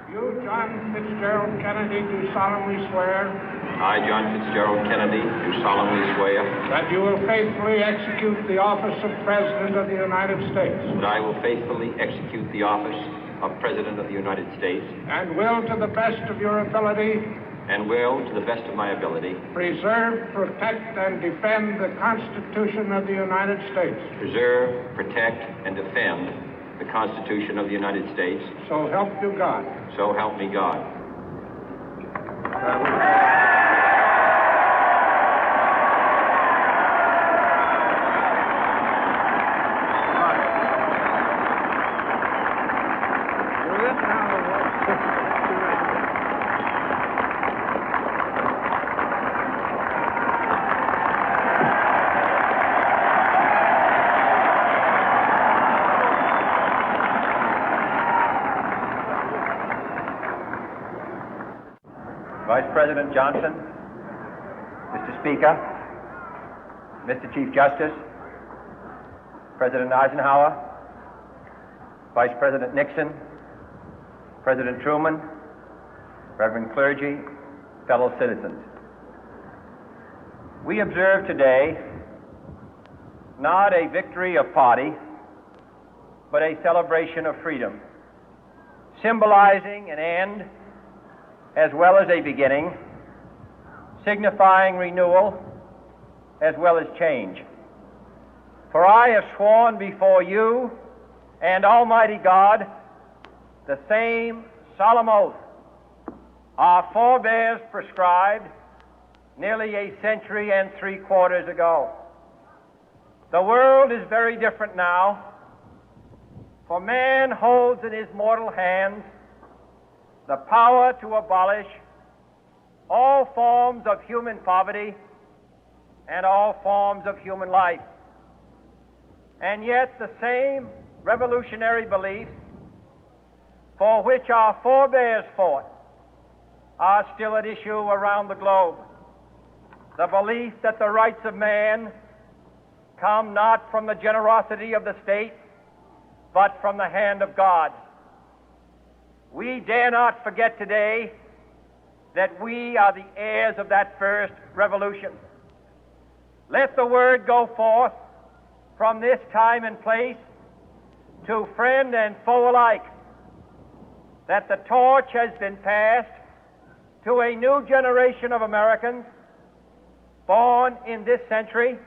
You, John Fitzgerald Kennedy, do solemnly swear. I, John Fitzgerald Kennedy, do solemnly swear. That you will faithfully execute the office of President of the United States. That I will faithfully execute the office of President of the United States. And will, to the best of your ability. And will, to the best of my ability. Preserve, protect, and defend the Constitution of the United States. Preserve, protect, and defend the Constitution of the United States. So help you God. So help me God. Vice President Johnson, Mr. Speaker, Mr. Chief Justice, President Eisenhower, Vice President Nixon, President Truman, Reverend clergy, fellow citizens. We observe today not a victory of party, but a celebration of freedom, symbolizing an end as well as a beginning, signifying renewal as well as change. For I have sworn before you and Almighty God the same solemn oath our forebears prescribed nearly a century and 3/4 ago. The world is very different now, for man holds in his mortal hands the power to abolish all forms of human poverty and all forms of human life. And yet the same revolutionary beliefs for which our forebears fought are still at issue around the globe. The belief that the rights of man come not from the generosity of the state, but from the hand of God. We dare not forget today that we are the heirs of that first revolution. Let the word go forth from this time and place to friend and foe alike that the torch has been passed to a new generation of Americans born in this century,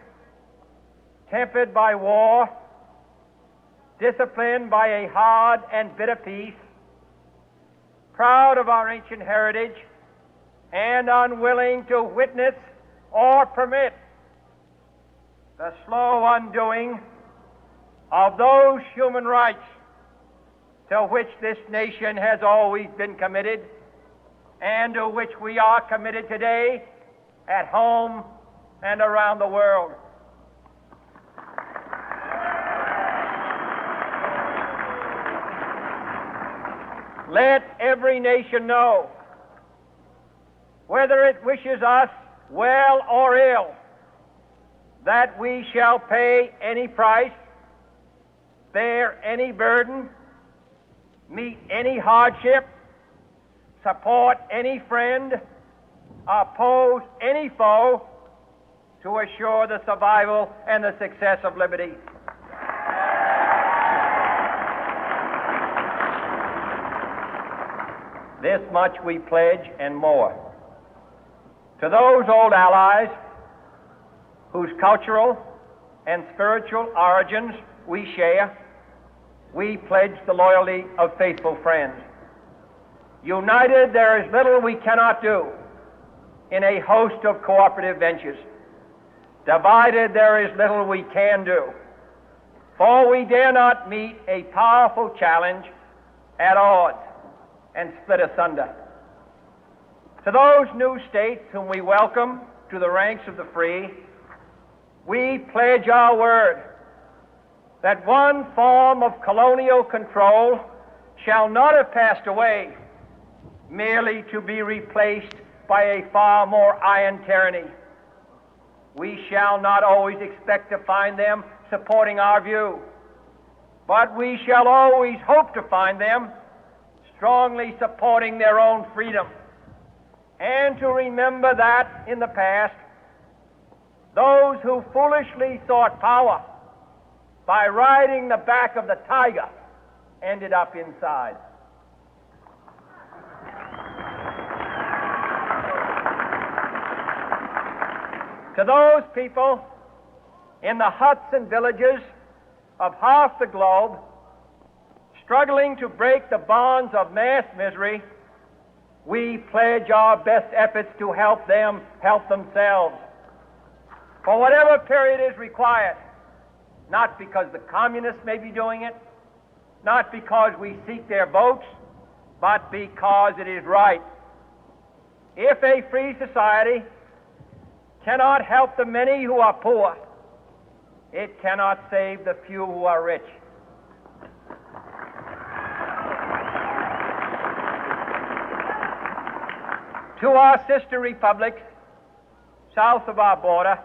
tempered by war, disciplined by a hard and bitter peace, proud of our ancient heritage, and unwilling to witness or permit the slow undoing of those human rights to which this nation has always been committed and to which we are committed today at home and around the world. Let every nation know, whether it wishes us well or ill, that we shall pay any price, bear any burden, meet any hardship, support any friend, oppose any foe to assure the survival and the success of liberty. This much we pledge and more. To those old allies whose cultural and spiritual origins we share, we pledge the loyalty of faithful friends. United, there is little we cannot do in a host of cooperative ventures. Divided, there is little we can do, for we dare not meet a powerful challenge at odds and split asunder. To those new states whom we welcome to the ranks of the free, we pledge our word that one form of colonial control shall not have passed away, merely to be replaced by a far more iron tyranny. We shall not always expect to find them supporting our view, but we shall always hope to find them strongly supporting their own freedom, and to remember that in the past, those who foolishly sought power by riding the back of the tiger ended up inside. To those people in the huts and villages of half the globe struggling to break the bonds of mass misery, we pledge our best efforts to help them help themselves for whatever period is required, not because the communists may be doing it, not because we seek their votes, but because it is right. If a free society cannot help the many who are poor, it cannot save the few who are rich. To our sister republics south of our border,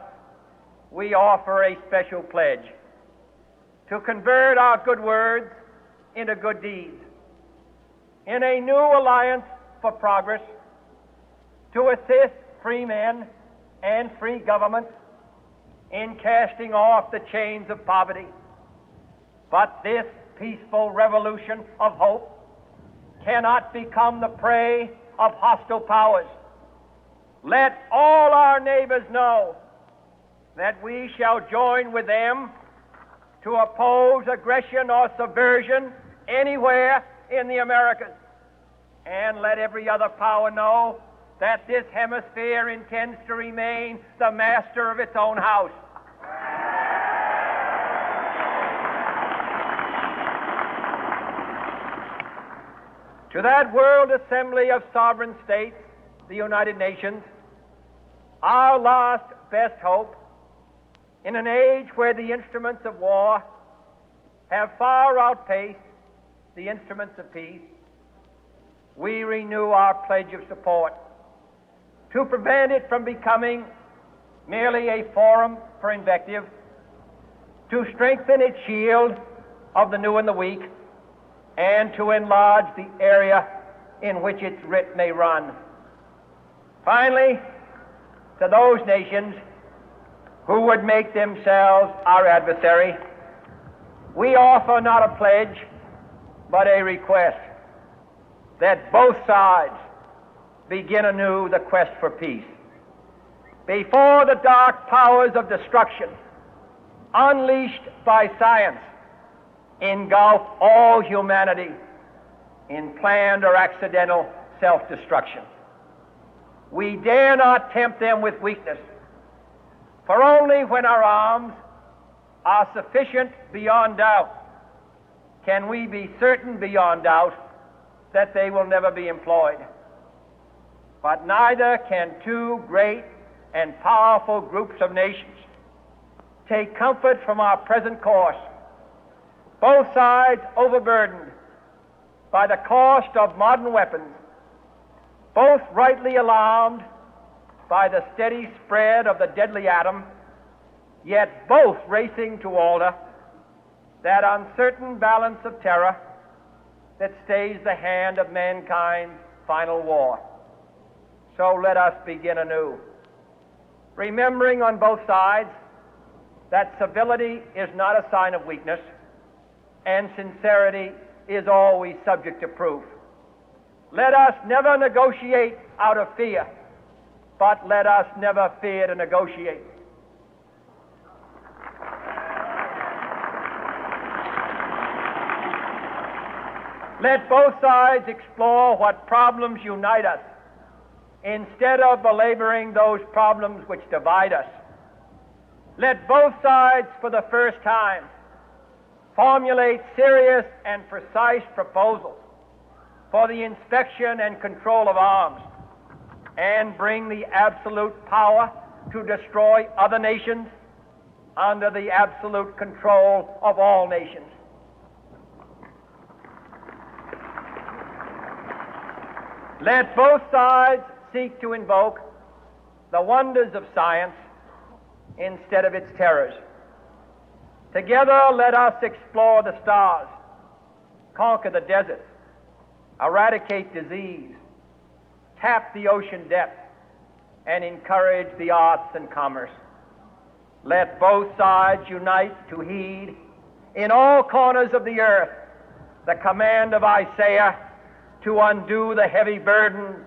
we offer a special pledge to convert our good words into good deeds, in a new alliance for progress, to assist free men and free governments in casting off the chains of poverty. But this peaceful revolution of hope cannot become the prey of hostile powers. Let all our neighbors know that we shall join with them to oppose aggression or subversion anywhere in the Americas. And let every other power know that this hemisphere intends to remain the master of its own house. To that World Assembly of Sovereign States, the United Nations, our last best hope, in an age where the instruments of war have far outpaced the instruments of peace, we renew our pledge of support to prevent it from becoming merely a forum for invective, to strengthen its shield of the new and the weak, and to enlarge the area in which its writ may run. Finally, to those nations who would make themselves our adversary, we offer not a pledge, but a request that both sides begin anew the quest for peace. Before the dark powers of destruction, unleashed by science, engulf all humanity in planned or accidental self-destruction, we dare not tempt them with weakness, for only when our arms are sufficient beyond doubt can we be certain beyond doubt that they will never be employed. But neither can two great and powerful groups of nations take comfort from our present course, both sides overburdened by the cost of modern weapons, both rightly alarmed by the steady spread of the deadly atom, yet both racing to alter that uncertain balance of terror that stays the hand of mankind's final war. So let us begin anew, remembering on both sides that civility is not a sign of weakness, and sincerity is always subject to proof. Let us never negotiate out of fear, but let us never fear to negotiate. Let both sides explore what problems unite us, instead of belaboring those problems which divide us. Let both sides, for the first time, formulate serious and precise proposals for the inspection and control of arms, and bring the absolute power to destroy other nations under the absolute control of all nations. Let both sides seek to invoke the wonders of science instead of its terrors. Together, let us explore the stars, conquer the deserts, eradicate disease, tap the ocean depth, and encourage the arts and commerce. Let both sides unite to heed in all corners of the earth the command of Isaiah to undo the heavy burden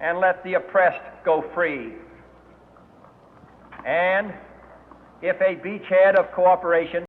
and let the oppressed go free. And if a beachhead of cooperation